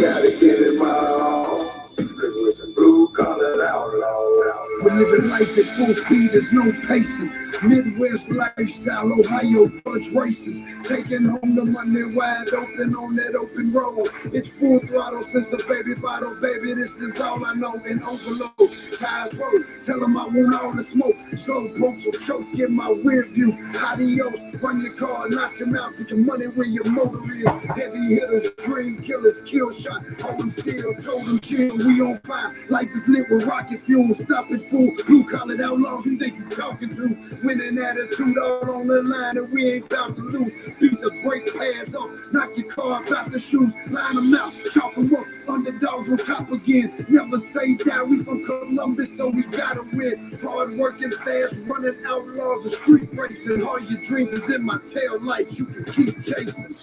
gotta get it wrong. With some blue collar outlaw. We're living life at full speed, there's no pacing. Midwest lifestyle, Ohio punch racing. Taking home the money wide open on that open road. It's full throttle since the baby bottle, baby. This is all I know. And overload, tires roll. Tell them I want all the smoke. Slow pokes will choke in my rear view. Adios, run your car, knock him out. Put your money where your motor is. Heavy hitters, dream killers, kill shot. Hold them still, told them chill. We on fire. Life is lit with rocket fuel. Stop it, fool. Blue collared outlaws, who think you talking to? Winning attitude all on the line, and we ain't about to lose. Beat the brake pads off, knock your car out the shoes, line them out, chop them up. Underdogs on top again. Never say die. We from Columbus, so we gotta win. Hard working, fast running outlaws of street racing. All your dreams is in my tail lights. You can keep chasing.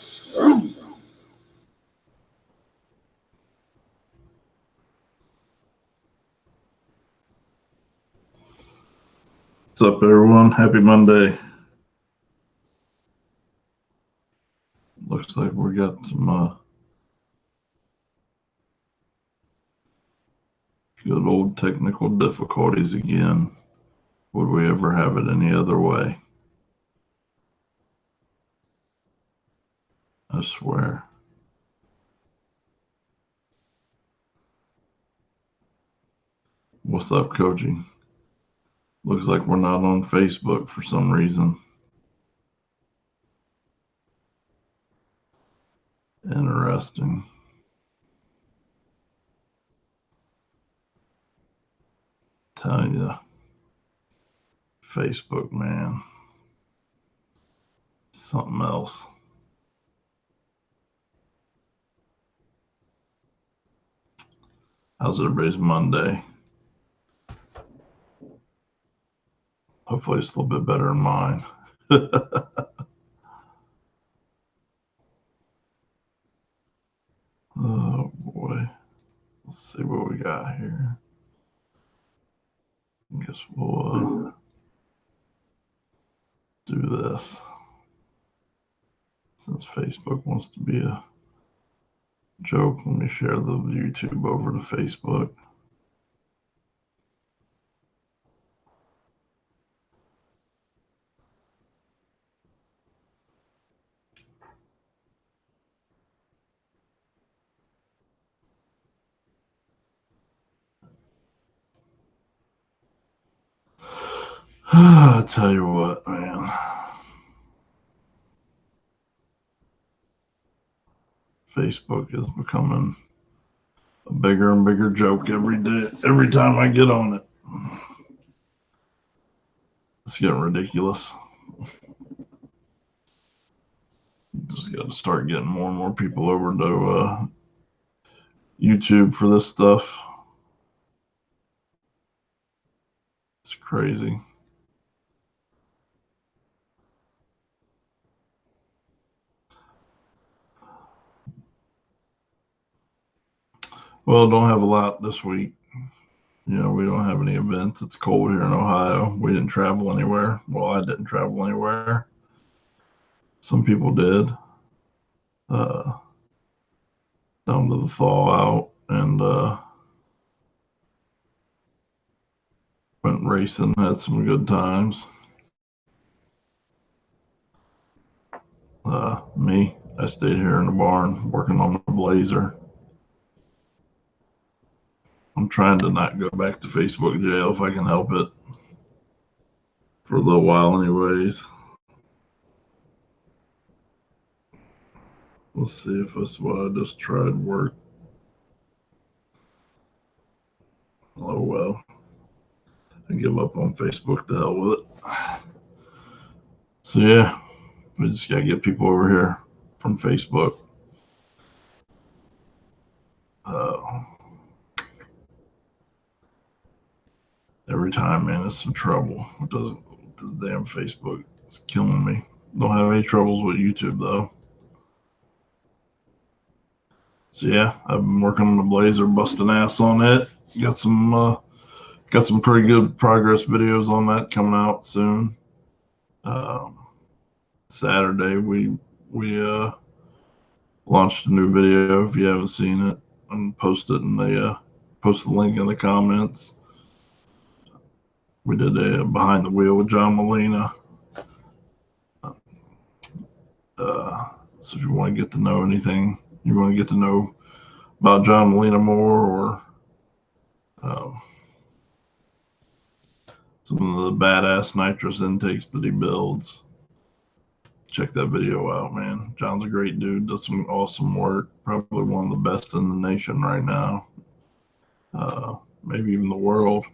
What's up, everyone? Happy Monday. Looks like we got some good old technical difficulties again. Would we ever have it any other way? I swear. What's up, coaching? Looks like we're not on Facebook for some reason. Interesting. Tell you, Facebook, man, something else. How's everybody's Monday? Hopefully it's a little bit better than mine. Oh boy. Let's see what we got here. I guess we'll do this. Since Facebook wants to be a joke, let me share the YouTube over to Facebook. I tell you what, man. Facebook is becoming a bigger and bigger joke every day, every time I get on it. It's getting ridiculous. Just got to start getting more and more people over to YouTube for this stuff. It's crazy. Well, don't have a lot this week. You know, we don't have any events. It's cold here in Ohio. We didn't travel anywhere. Well, I didn't travel anywhere. Some people did. Down to the thaw out and went racing, had some good times. Me, I stayed here in the barn working on the Blazer. I'm trying to not go back to Facebook jail if I can help it. For a little while anyways. Let's see if that's what I just tried work. Oh well. I give up on Facebook, to hell with it. So yeah, we just gotta get people over here from Facebook. Every time, man, it's some trouble. What does the damn Facebook? It's killing me. Don't have any troubles with YouTube though. So yeah, I've been working on the Blazer, busting ass on it. Got some pretty good progress videos on that coming out soon. Saturday we launched a new video. If you haven't seen it, and post it in the post the link in the comments. We did a behind the wheel with John Molina. So if you want to get to know anything, you want to get to know about John Molina more, or some of the badass nitrous intakes that he builds, check that video out, man. John's a great dude, does some awesome work, probably one of the best in the nation right now, maybe even the world.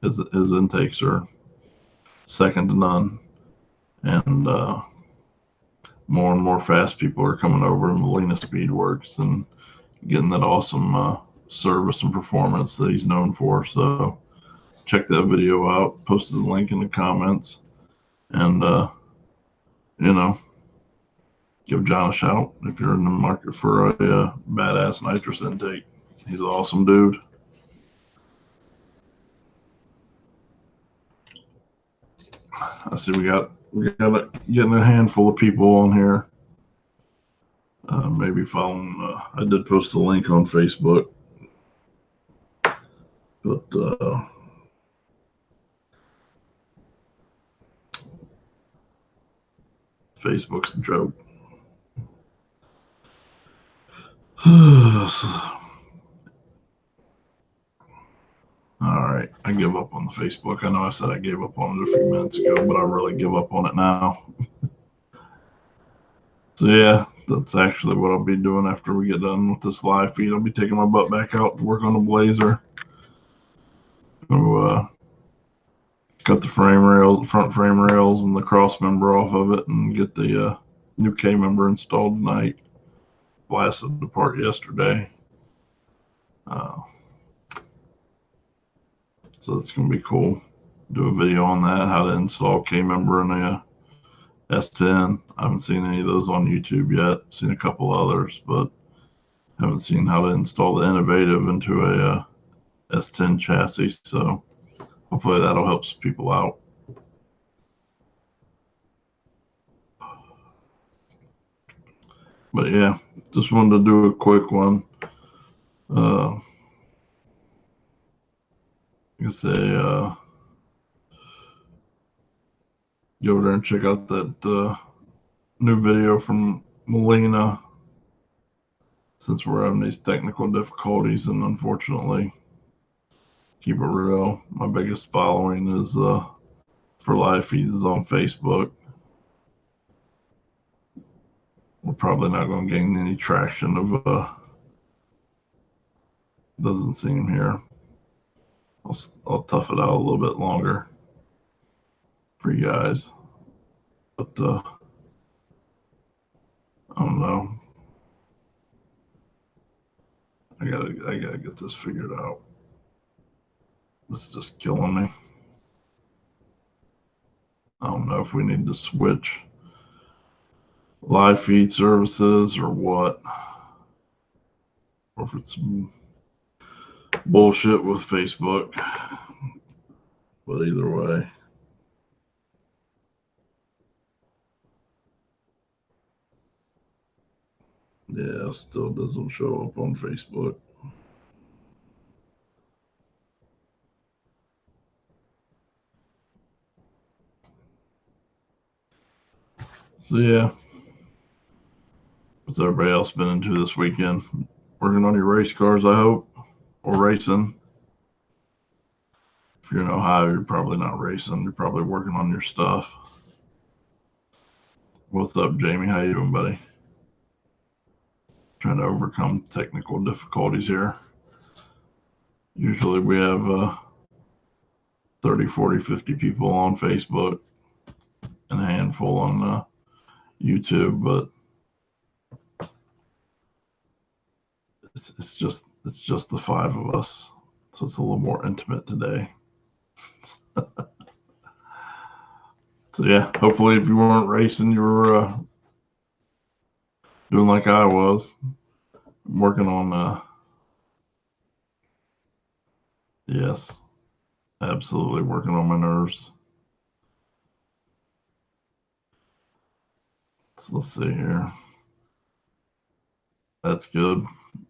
His intakes are second to none, and more fast people are coming over to Molina Speedworks and getting that awesome service and performance that he's known for. So check that video out, posted the link in the comments, and give John a shout if you're in the market for a badass nitrous intake. He's an awesome dude. I see we got getting a handful of people on here. Maybe following. I did post a link on Facebook, but Facebook's a joke. All right, I give up on the Facebook. I know I said I gave up on it a few minutes ago, but I really give up on it now. So yeah, that's actually what I'll be doing after we get done with this live feed. I'll be taking my butt back out to work on the Blazer. Cut the frame rails, front frame rails, and the cross member off of it, and get the new K member installed tonight. Blasted it apart yesterday. So it's going to be cool. Do a video on that, how to install K member in a S10. I haven't seen any of those on YouTube yet. Seen a couple others, but haven't seen how to install the Innovative into a S10 chassis. So hopefully that'll help some people out. But yeah, just wanted to do a quick one. I say, go over there and check out that new video from Molina, since we're having these technical difficulties, and unfortunately, keep it real, my biggest following is for live feeds is on Facebook. We're probably not going to gain any traction of doesn't seem here. I'll tough it out a little bit longer for you guys, but I don't know. I gotta get this figured out. This is just killing me. I don't know if we need to switch live feed services or what, or if it's bullshit with Facebook, but either way. Yeah, still doesn't show up on Facebook. So yeah, what's everybody else been into this weekend? Working on your race cars, I hope, or racing. If you're in Ohio, you're probably not racing. You're probably working on your stuff. What's up, Jamie? How you doing, buddy? Trying to overcome technical difficulties here. Usually we have 30, 40, 50 people on Facebook and a handful on YouTube, but it's just the five of us, so it's a little more intimate today. So yeah, hopefully if you weren't racing, you were doing like I was, working on yes, absolutely working on my nerves. So let's see here. That's good.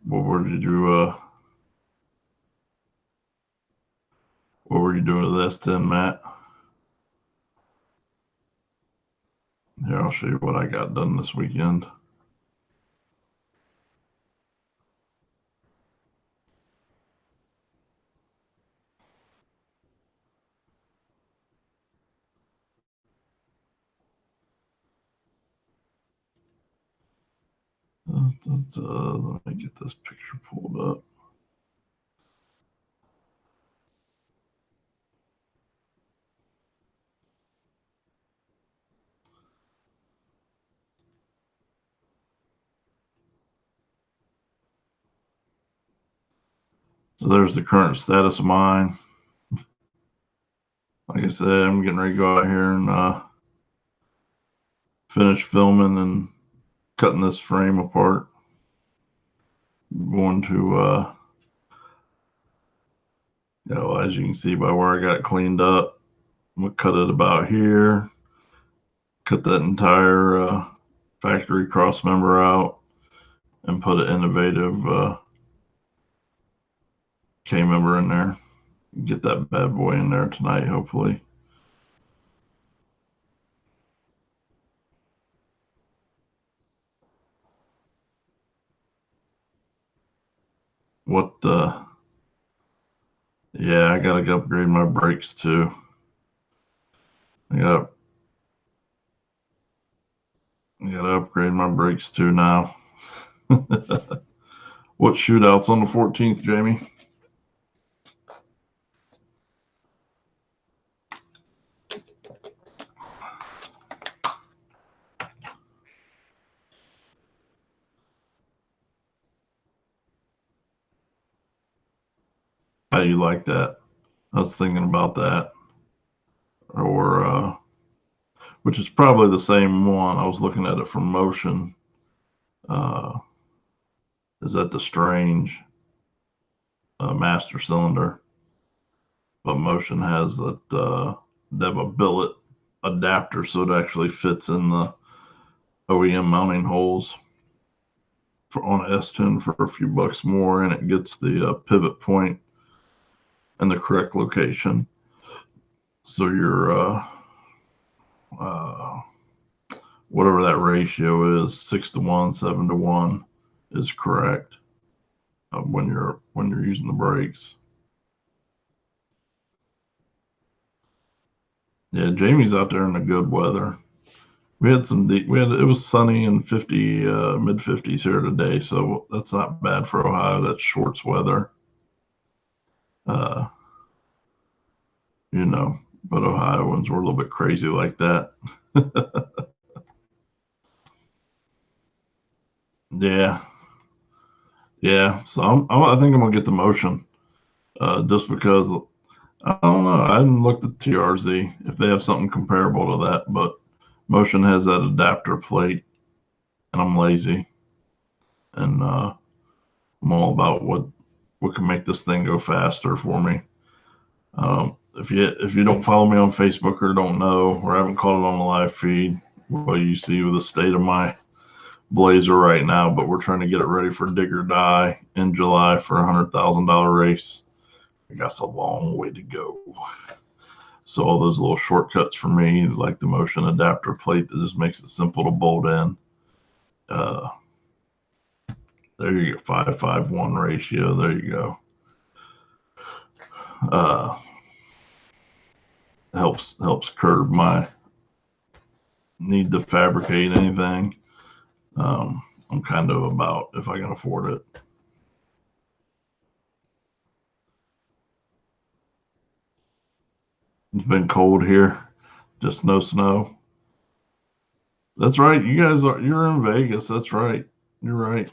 What were you doing with S10, Matt? Here, I'll show you what I got done this weekend. Let me get this picture pulled up. So there's the current status of mine. Like I said, I'm getting ready to go out here and finish filming and cutting this frame apart. I'm going to, as you can see by where I got it cleaned up, I'm going to cut it about here, cut that entire factory cross member out, and put an innovative K member in there. Get that bad boy in there tonight, hopefully. Yeah, I gotta upgrade my brakes too. I gotta upgrade my brakes too now. What shootouts on the 14th, Jamie? How you like that? I was thinking about that. Or which is probably the same one. I was looking at it from Motion. Is that the Strange master cylinder? But Motion has that they have a billet adapter, so it actually fits in the OEM mounting holes on an S10 for a few bucks more, and it gets the pivot point in the correct location. So your whatever that ratio is, 6-to-1, 7-to-1, is correct when you're using the brakes. Yeah, Jamie's out there in the good weather. It was sunny and 50 mid 50s here today, so that's not bad for Ohio. That's shorts weather. But Ohioans were a little bit crazy like that. Yeah. So I think I'm gonna get the Motion, just because I don't know. I haven't looked at TRZ if they have something comparable to that, but Motion has that adapter plate, and I'm lazy, and I'm all about what can make this thing go faster for me. If you don't follow me on Facebook or don't know or haven't caught it on the live feed, well, you see the state of my Blazer right now, but we're trying to get it ready for Dig or Die in July for a $100,000 race. I got a long way to go. So all those little shortcuts for me, like the Motion adapter plate that just makes it simple to bolt in. There you go, 5-5-1 ratio. There you go. Helps curb my need to fabricate anything. I'm kind of about if I can afford it. It's been cold here, just no snow. That's right. You're in Vegas. That's right. You're right.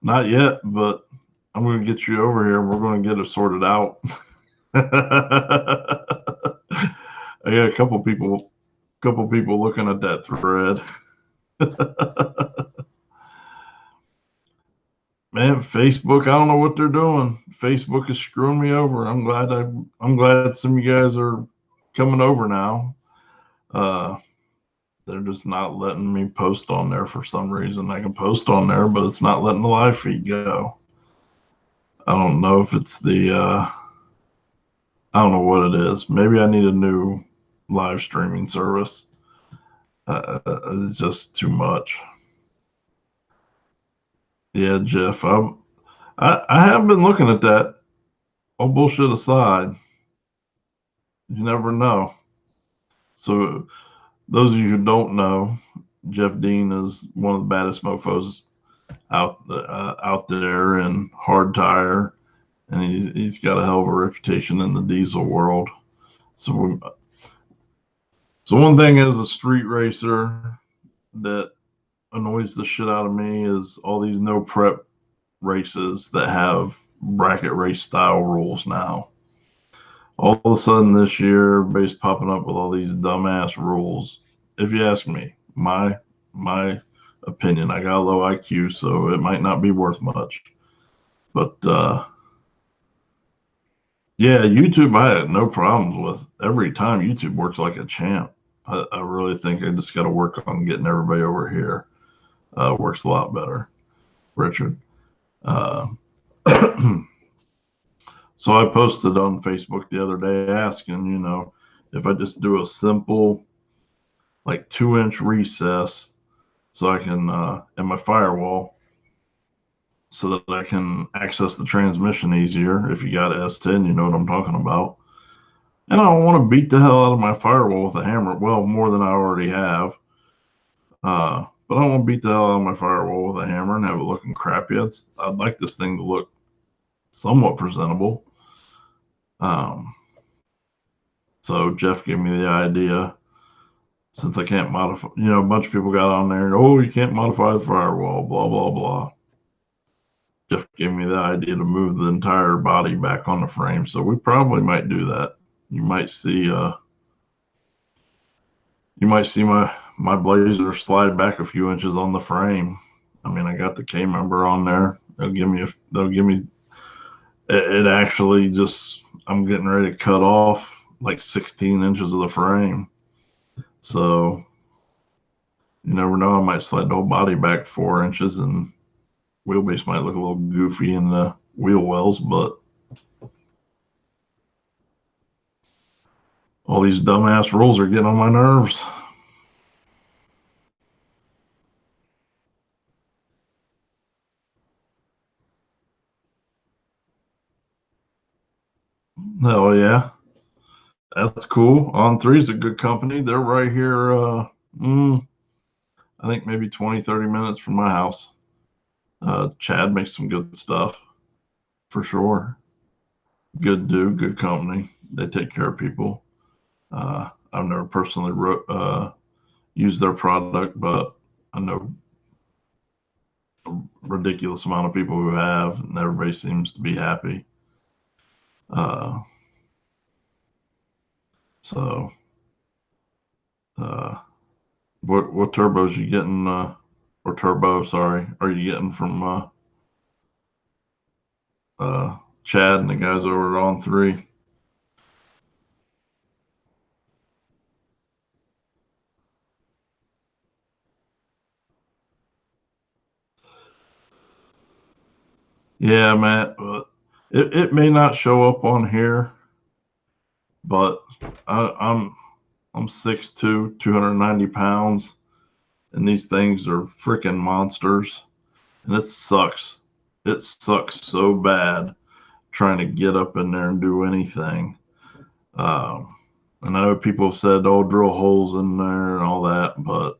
Not yet, but I'm going to get you over here and we're going to get it sorted out. I got a couple people looking at that thread. Man, Facebook, I don't know what they're doing. Facebook is screwing me over. I'm glad some of you guys are coming over now. they're just not letting me post on there for some reason. I can post on there, but it's not letting the live feed go. I don't know if it's the, I don't know what it is. Maybe I need a new live streaming service. It's just too much. Yeah, Jeff, I have been looking at that. All bullshit aside, you never know. So those of you who don't know, Jeff Dean is one of the baddest mofos out there in hard tire, and he's got a hell of a reputation in the diesel world. So one thing as a street racer that annoys the shit out of me is all these no prep races that have bracket race style rules now. All of a sudden this year, everybody's popping up with all these dumbass rules. If you ask me, my opinion, I got a low IQ, so it might not be worth much. But yeah, YouTube, I had no problems with. Every time YouTube works like a champ. I really think I just got to work on getting everybody over here. Works a lot better, Richard. So I posted on Facebook the other day asking, if I just do a simple, like 2-inch recess, so I can in my firewall, so that I can access the transmission easier. If you got S10, you know what I'm talking about. And I don't want to beat the hell out of my firewall with a hammer. Well, more than I already have. But I don't want to beat the hell out of my firewall with a hammer and have it looking crappy. I'd like this thing to look somewhat presentable. So Jeff gave me the idea, since I can't modify, a bunch of people got on there, oh, you can't modify the firewall, blah, blah, blah. Jeff gave me the idea to move the entire body back on the frame. So we probably might do that. You might see my Blazer slide back a few inches on the frame. I mean, I got the K member on there. They'll give me it actually just, I'm getting ready to cut off like 16 inches of the frame. So you never know, I might slide the whole body back 4 inches and wheelbase might look a little goofy in the wheel wells, but all these dumbass rules are getting on my nerves. Hell yeah. That's cool. On3 is a good company. They're right here. I think maybe 20, 30 minutes from my house. Chad makes some good stuff for sure. Good dude, good company. They take care of people. I've never personally used their product, but I know a ridiculous amount of people who have, and everybody seems to be happy. What turbos you getting, or turbo, sorry, are you getting from Chad and the guys over at On3? Yeah, Matt, but it may not show up on here, but I'm 6'2", 290 pounds, and these things are freaking monsters, and it sucks. It sucks so bad trying to get up in there and do anything. And I know people have said, oh, drill holes in there and all that, but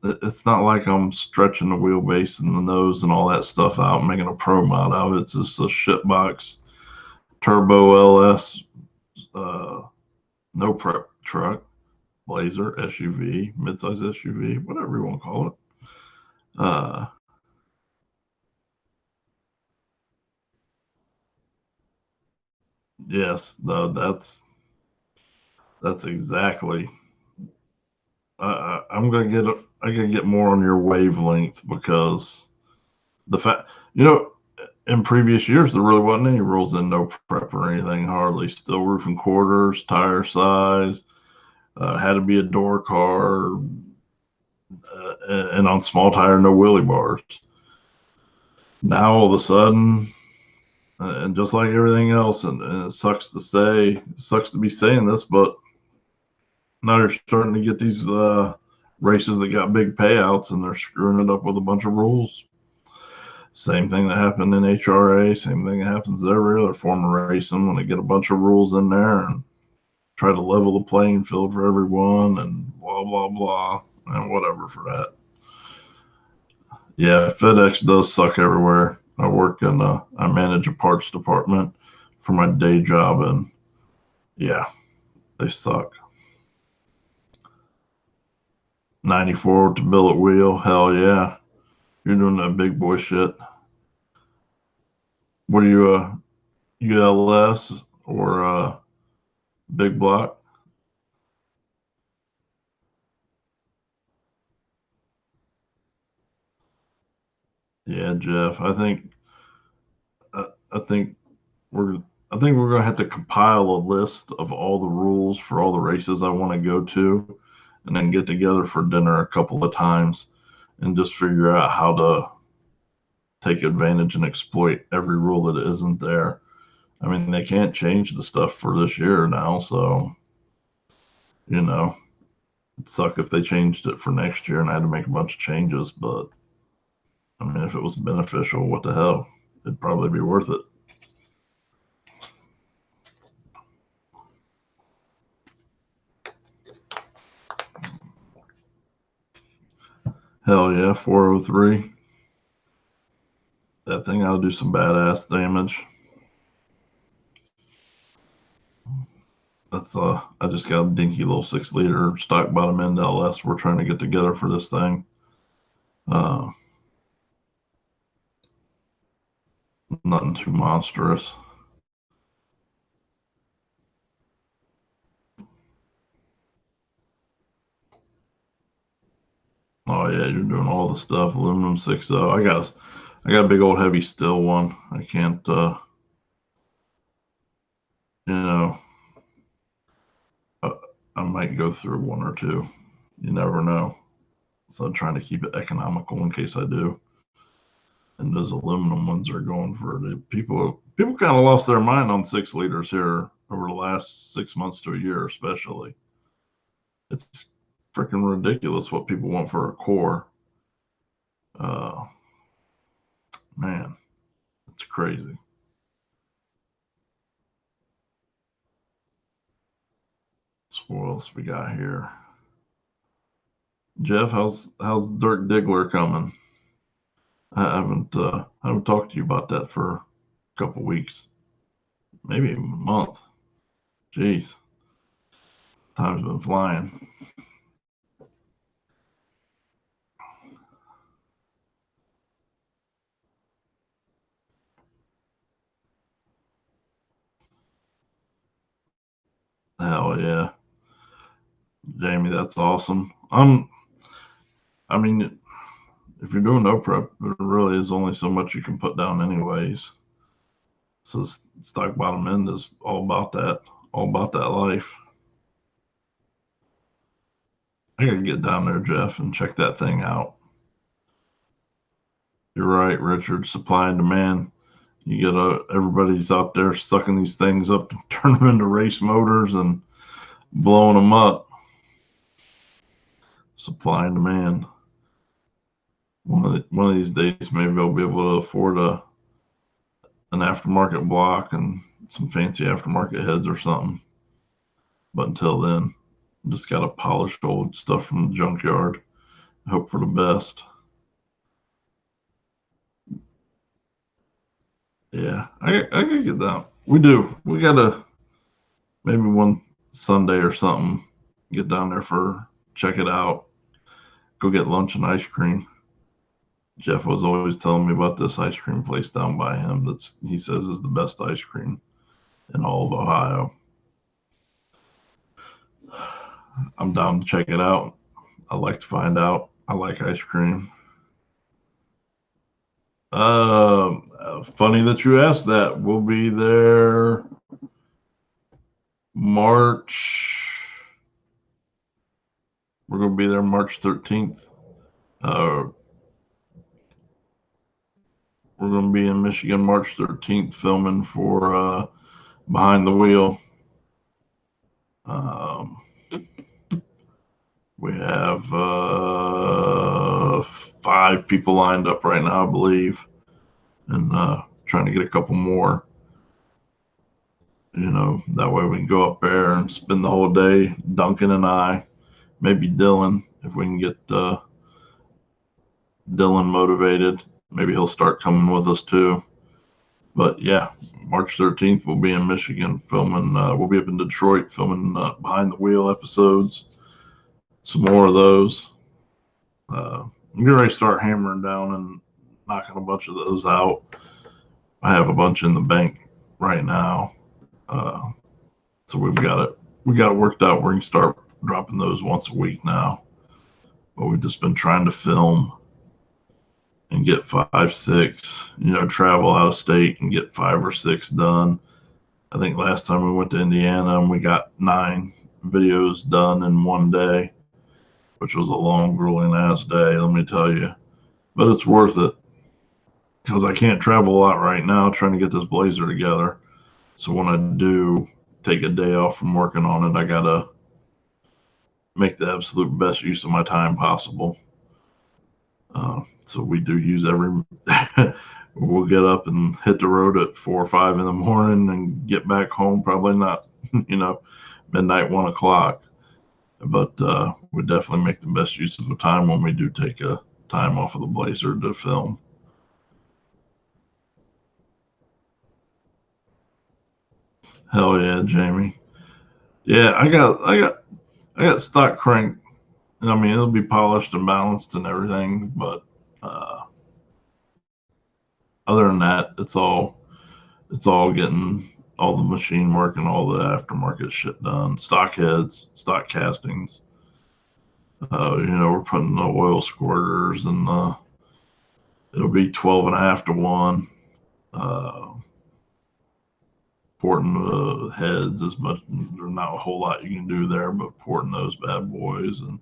it's not like I'm stretching the wheelbase and the nose and all that stuff out and making a pro mod out of it. It's just a shitbox turbo LS, no prep truck, Blazer, SUV, midsize SUV, whatever you want to call it. Yes, that's exactly. I'm gonna get more on your wavelength, because the fact, in previous years there really wasn't any rules in no prep or anything, hardly. Still roof and quarters, tire size, Had to be a door car, and on small tire, no wheelie bars. Now all of a sudden, and just like everything else, and it sucks to be saying this, but now you're starting to get these races that got big payouts, and they're screwing it up with a bunch of rules. Same thing that happened in HRA, same thing that happens in every other form of racing when they get a bunch of rules in there and try to level the playing field for everyone and blah, blah, blah, and whatever for that. Yeah, FedEx does suck everywhere. I manage a parts department for my day job, and yeah, they suck. 94 with the billet wheel, hell yeah. You're doing that big boy shit. What are you, ULS or big block? Yeah, Jeff. I think we're gonna have to compile a list of all the rules for all the races I want to go to, and then get together for dinner a couple of times and just figure out how to take advantage and exploit every rule that isn't there. I mean, they can't change the stuff for this year now, so it'd suck if they changed it for next year and I had to make a bunch of changes, but I mean, if it was beneficial, what the hell? It'd probably be worth it. Hell yeah, 403. That thing ought to do some badass damage. That's I just got a dinky little 6-liter stock bottom end LS we're trying to get together for this thing. Nothing too monstrous. Oh yeah, you're doing all the stuff. Aluminum 6.0. I got a big old heavy steel one. I can't I might go through one or two. You never know. So I'm trying to keep it economical in case I do. And those aluminum ones are going for the people. People kind of lost their mind on 6-liters here over the last 6 months to a year, especially. It's freaking ridiculous what people want for a core. Man, it's crazy. So what else we got here? Jeff, how's Dirk Diggler coming? I haven't talked to you about that for a couple weeks, maybe a month. Jeez, time's been flying. Hell yeah, Jamie, that's awesome. I mean, if you're doing no prep, there really is only so much you can put down, anyways. So stock bottom end is all about that life. I gotta get down there, Jeff, and check that thing out. You're right, Richard. Supply and demand. You get everybody's out there sucking these things up to turn them into race motors and blowing them up. Supply and demand. One of these days, maybe I'll be able to afford an aftermarket block and some fancy aftermarket heads or something. But until then, just got to polish old stuff from the junkyard. Hope for the best. Yeah, I gotta get down. We do. We gotta maybe one Sunday or something get down there for check it out. Go get lunch and ice cream. Jeff was always telling me about this ice cream place down by him he says is the best ice cream in all of Ohio. I'm down to check it out. I like to find out. I like ice cream. Funny that you asked that. We'll be there March We're going to be there March 13th. We're going to be in Michigan March 13th filming for Behind the Wheel. We have 5 people lined up right now, I believe, and trying to get a couple more. That way we can go up there and spend the whole day. Duncan and I, maybe Dylan, if we can get Dylan motivated, maybe he'll start coming with us too. But yeah, March 13th we'll be in Michigan filming. We'll be up in Detroit filming Behind the Wheel episodes. Some more of those. I'm getting ready to start hammering down and knocking a bunch of those out. I have a bunch in the bank right now. So we got it worked out. We can start dropping those once a week now. But we've just been trying to film and get 5, 6, travel out of state and get 5 or 6 done. I think last time we went to Indiana and we got 9 videos done in one day, which was a long, grueling ass day, let me tell you. But it's worth it because I can't travel a lot right now trying to get this Blazer together. So when I do take a day off from working on it, I got to make the absolute best use of my time possible. So we do use every, we'll get up and hit the road at 4 or 5 in the morning and get back home, probably not, midnight, 1 o'clock. But we definitely make the best use of the time when we do take a time off of the Blazer to film. Hell yeah, Jamie. Yeah, I got stock crank. I mean, it'll be polished and balanced and everything, but other than that, it's all getting all the machine work and all the aftermarket shit done. Stock heads, stock castings. We're putting the oil squirters and it'll be 12.5 to 1. Porting the heads as much. There's not a whole lot you can do there, but porting those bad boys and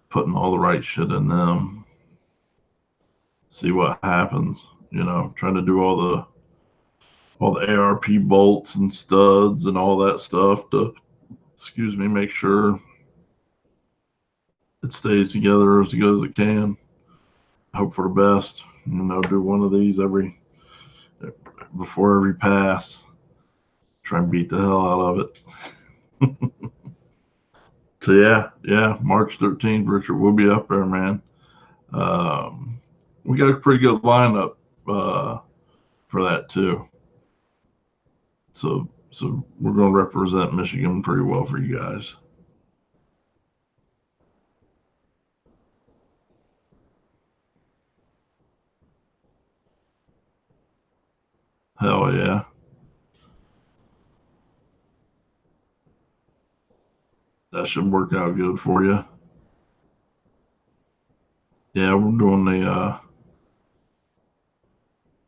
putting all the right shit in them. See what happens. Trying to do all the ARP bolts and studs and all that stuff to, make sure it stays together as good as it can. Hope for the best. Do one of these before every pass. Try and beat the hell out of it. So yeah, March 13th, Richard, we'll be up there, man. We got a pretty good lineup for that too. So we're going to represent Michigan pretty well for you guys. Hell yeah. That should work out good for you. Yeah, we're doing the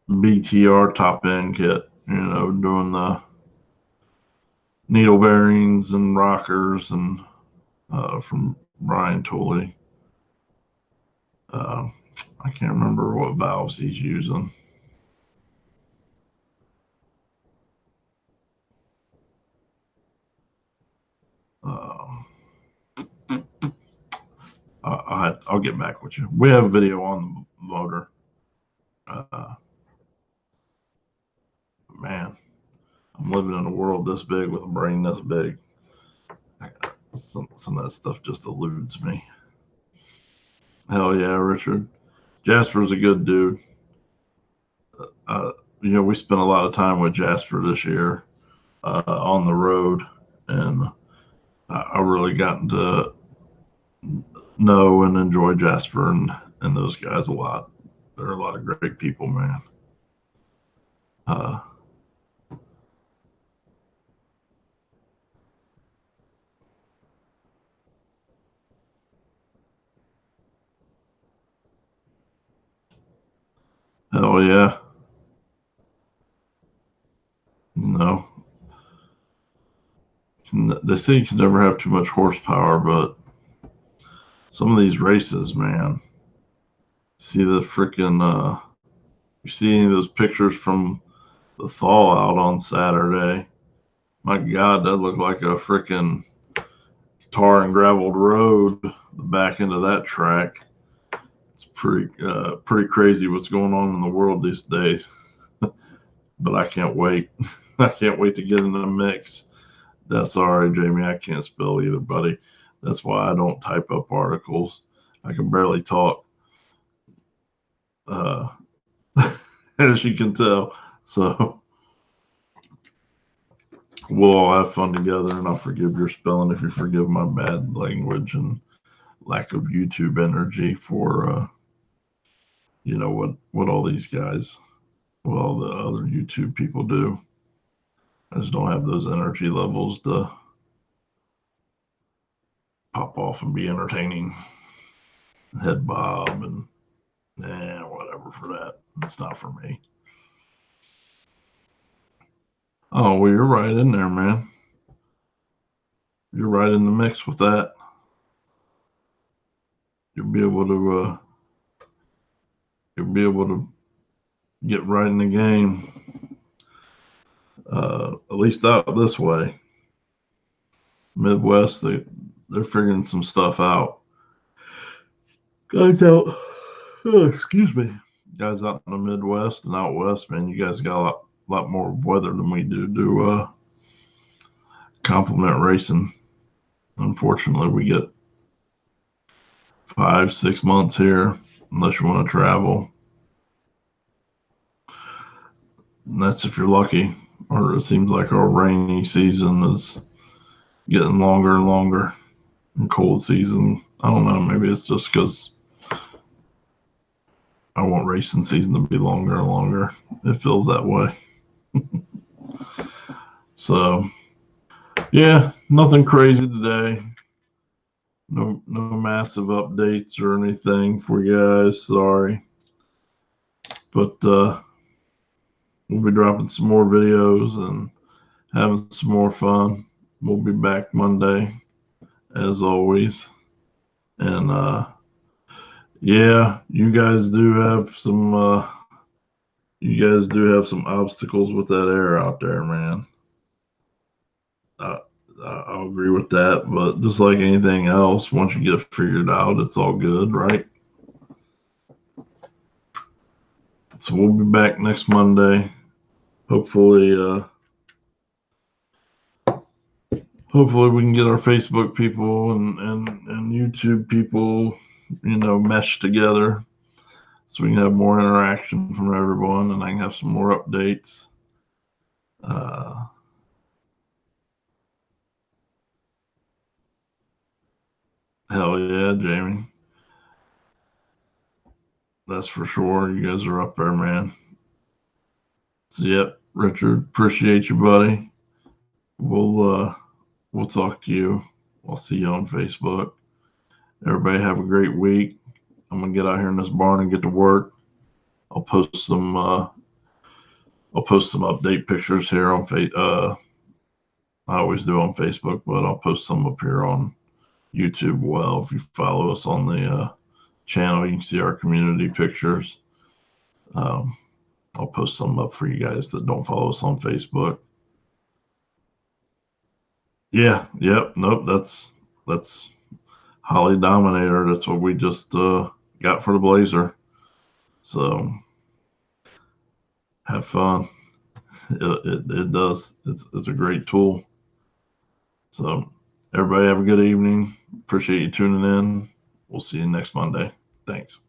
BTR top end kit, doing the needle bearings and rockers and from Brian Tooley. I can't remember what valves he's using. I'll get back with you. We have a video on the motor. Man, I'm living in a world this big with a brain this big. Some of that stuff just eludes me. Hell yeah, Richard. Jasper's a good dude. We spent a lot of time with Jasper this year on the road, and I really gotten to know and enjoy Jasper and those guys a lot. They're a lot of great people, man. Hell yeah. They say you can never have too much horsepower, but some of these races, man. See the freaking, you see any of those pictures from the thaw out on Saturday? My God, that looked like a freaking tar and graveled road, the back end of that track. It's pretty crazy what's going on in the world these days. But I can't wait. I can't wait to get in the mix. That's all right, Jamie. I can't spell either, buddy. That's why I don't type up articles. I can barely talk, as you can tell. So we'll all have fun together, and I'll forgive your spelling if you forgive my bad language and lack of YouTube energy for, what all these guys, what all the other YouTube people do. I just don't have those energy levels to pop off and be entertaining. Head bob and whatever for that. It's not for me. Oh, well, you're right in there, man. You're right in the mix with that. You'll be able to get right in the game. At least out this way. Midwest, they're figuring some stuff out. Guys out, excuse me, guys out in the Midwest and out west, man, you guys got a lot more weather than we do to complement racing. Unfortunately, we get 5-6 months here, unless you want to travel. And that's if you're lucky. Or it seems like our rainy season is getting longer and longer. And cold season, I don't know, maybe it's just because I want racing season to be longer and longer. It feels that way. So, yeah, nothing crazy today. No massive updates or anything for you guys. Sorry. But we'll be dropping some more videos and having some more fun. We'll be back Monday, as always. And yeah, you guys do have some obstacles with that air out there, man. I'll agree with that, but just like anything else, once you get it figured out, it's all good, right? So we'll be back next Monday. Hopefully we can get our Facebook people and YouTube people, meshed together so we can have more interaction from everyone, and I can have some more updates. Hell yeah, Jamie. That's for sure. You guys are up there, man. So, yep, Richard, appreciate you, buddy. We'll talk to you. I'll see you on Facebook. Everybody have a great week. I'm gonna get out here in this barn and get to work. I'll post some update pictures here on I always do on Facebook, but I'll post some up here on YouTube. Well, if you follow us on the channel, you can see our community pictures. I'll post some up for you guys that don't follow us on Facebook. Yeah, yep, nope, that's Holly Dominator. That's what we just got for the Blazer. So have fun. It does. It's a great tool. So everybody have a good evening. Appreciate you tuning in. We'll see you next Monday. Thanks.